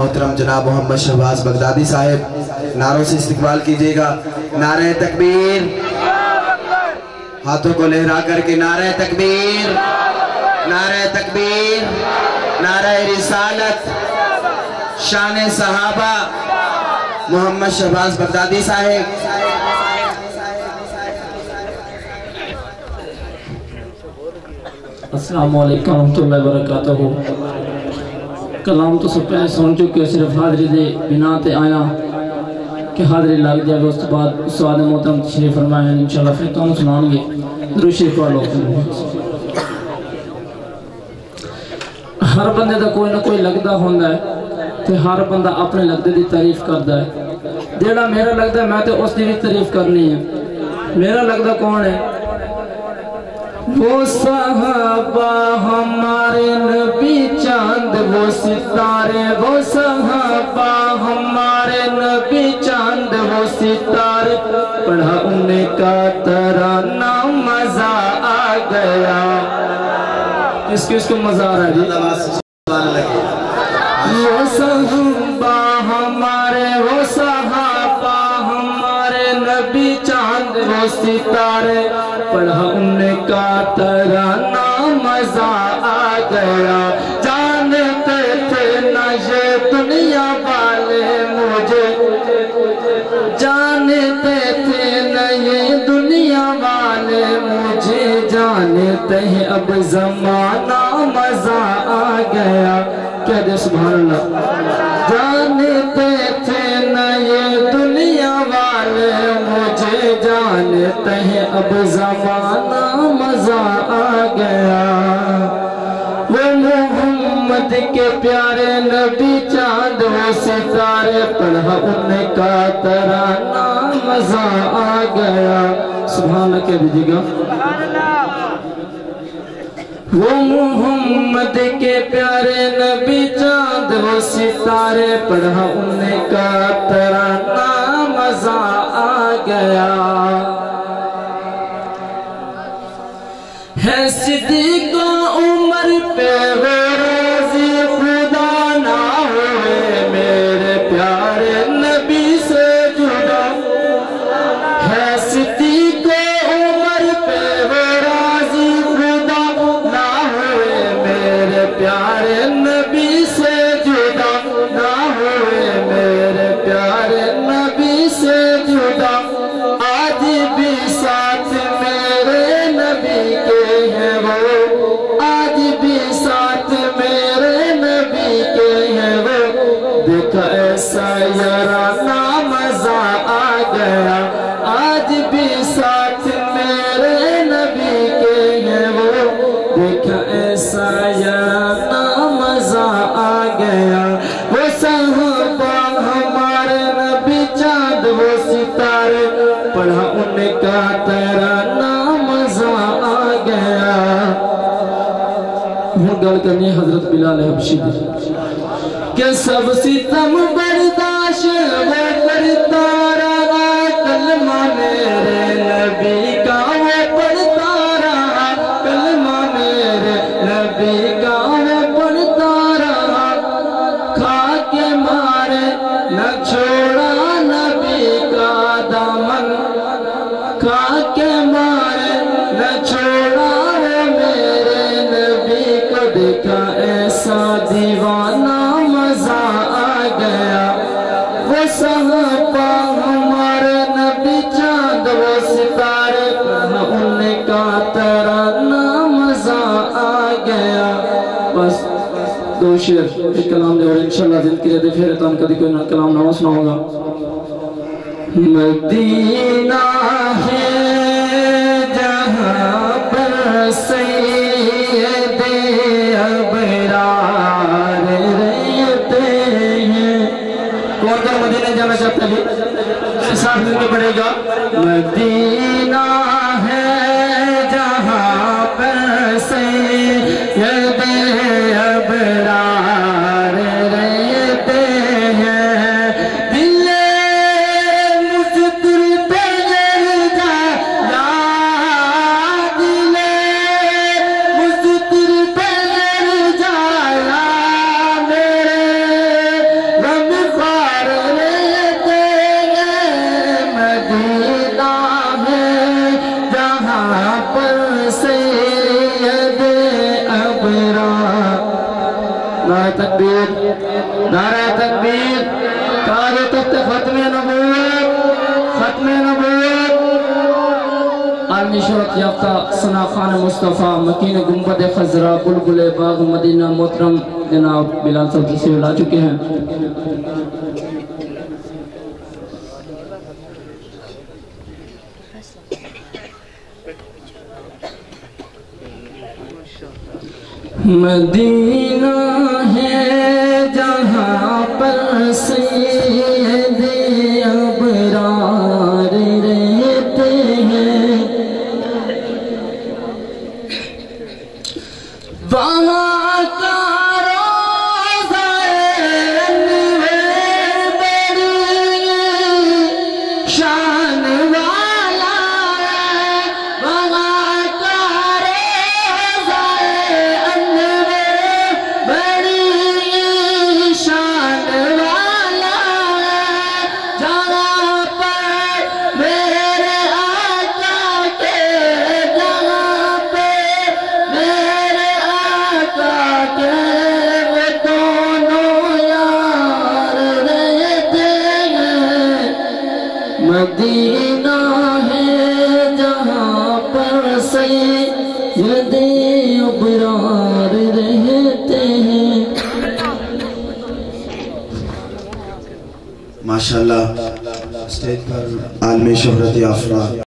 محترم جناب محمد شہباز بغدادی صاحب نعروں سے استقبال کیجئے گا۔ نعرہ تکبیر، ہاتھوں کو لہرا کر کے نعرہ تکبیر، نعرہ تکبیر، نعرہ رسالت، شان صحابہ محمد شہباز بغدادی صاحب۔ السلام علیکم ورحمۃ اللہ وبرکاتہ۔ کلام تو سب پہلے سن چکے، صرف حاضری دے بنا تے آیا کہ حاضری لگ جائے گا، اس کے بعد استاد محترم تشریف فرمائیں انشاءاللہ، پھر تو ہم سنان گے درود شریف پڑھ لو۔ ہر بندے دا کوئی نہ کوئی لگدا ہوندا ہے تے ہر بندہ اپنے لگدے دی تعریف کردا ہے۔ جیڑا میرا لگدا ہے میں تے اس دی بھی تعریف کرنی ہے۔ میرا لگدا کون ہے؟ وہ صحابہ ہمارے نبی چاند وہ ستارے، وہ صحابہ ہمارے نبی چاند وہ ستارے، پڑھا ان کا ترانہ مزہ آ گیا۔ کس کو مزہ آ رہا ہے جی؟ وہ صحابہ ہمارے، وہ صحابہ ہمارے نبی چاند وہ ستارے، پڑھا ان کا ترانہ مزہ آ گیا۔ جانتے تھے نہ یہ دنیا والے مجھے، جانتے تھے نہ یہ دنیا والے مجھے، جانتے ہیں اب زمانہ مزہ آ گیا۔ کیا دے سبحان اللہ۔ جانتے تھے نہ یہ دنیا والے مجھے، جانتے ہیں اب زمانہ مزہ آ گیا۔ وہ محمد کے پیارے نبی چاند وہ ستارے، پڑھا ان کا ترانہ مزہ آ گیا۔ سبحان اللہ کہہ دیجیے گا۔ وہ محمد کے پیارے نبی چاند وہ ستارے، پڑھا ان کا ترانہ مزہ آ گیا۔ ہے صدیق عمر پہ وہ راضی، خدا نہ ہوئے میرے پیارے نبی سے جدا۔ ہے صدیق عمر پہ وہ راضی، خدا نہ ہوئے میرے پیارے نبی سے جدا، نہ ہوئے میرے پیارے نبی سے جدا۔ آج بھی ساتھ میرے نبی کے ہیں وہ، آج بھی ساتھ میرے نبی کے ہیں وہ، دیکھا ایسا یارانہ مزہ آ گیا۔ آج بھی ساتھ میرے نبی کے ہیں وہ، دیکھا ایسا یارانہ مزہ آ گیا۔ وہ صحابہ ہمارے نبی چاند وہ ستارے، پڑھا ان کا ترانہ مزہ آ گیا۔ ہوں گل کرنی حضرت بلال حبشی دی کہ سب ستم برداشت وہ کرتا رہا، کلمہ میرے نبی کا وہ پڑھتا رہا، کلمہ میرے نبی کا وہ پڑھتا رہا۔ کھا کے مارے نہ چھوڑا نبی کا دامن، کھا کے مارے نہ چھوڑا وہ میرے نبی کو، دیکھا ایسا دیوانہ مزہ آ گیا۔ وہ صحابہ ہمارے نبی چاند وہ ستارے، پڑھا ان کا ترانہ مزہ آ گیا۔ بس دو شعر ایک کلام دے اور انشاءاللہ دل کے دے پھر اتان کدی کوئی کلام نہ سناؤں گا۔ مدینہ ہے جہاں پر سید ابرار رہتے ہیں۔ کون کون مدینہ جانا چاہتا ہے؟ ساتھ مل کے پڑھے گا۔ مدینہ ہے جہاں پر سید ابرار رہتے ہیں، دل مستر تجر جایا، دل مستر تجر جایا، میرے نعرہ تکبیر تاج و تخت ختم نبوت عالمی شہرت یافتہ ثنا خان مصطفیٰ مکین گنبد خضرا بلبل باغ مدینہ محترم جناب بلال صاحب تشریف لا چکے ہیں. مدینہ ہے جہاں پر سید ابرار رہتے ہیں وہاں کا روضہ انور بڑی شان والا ہے وہاں کا روضہ انور بڑی شان والا ہے جہاں پر میرے آقا کے جہاں پہ میرے آقا کے وہ دونوں یار رہتے ہیں مدینہ ہے جہاں پر سید ابرار رہتے ہیں. ماشاءاللہ اسٹیج پر عالمی شہرت یافتہ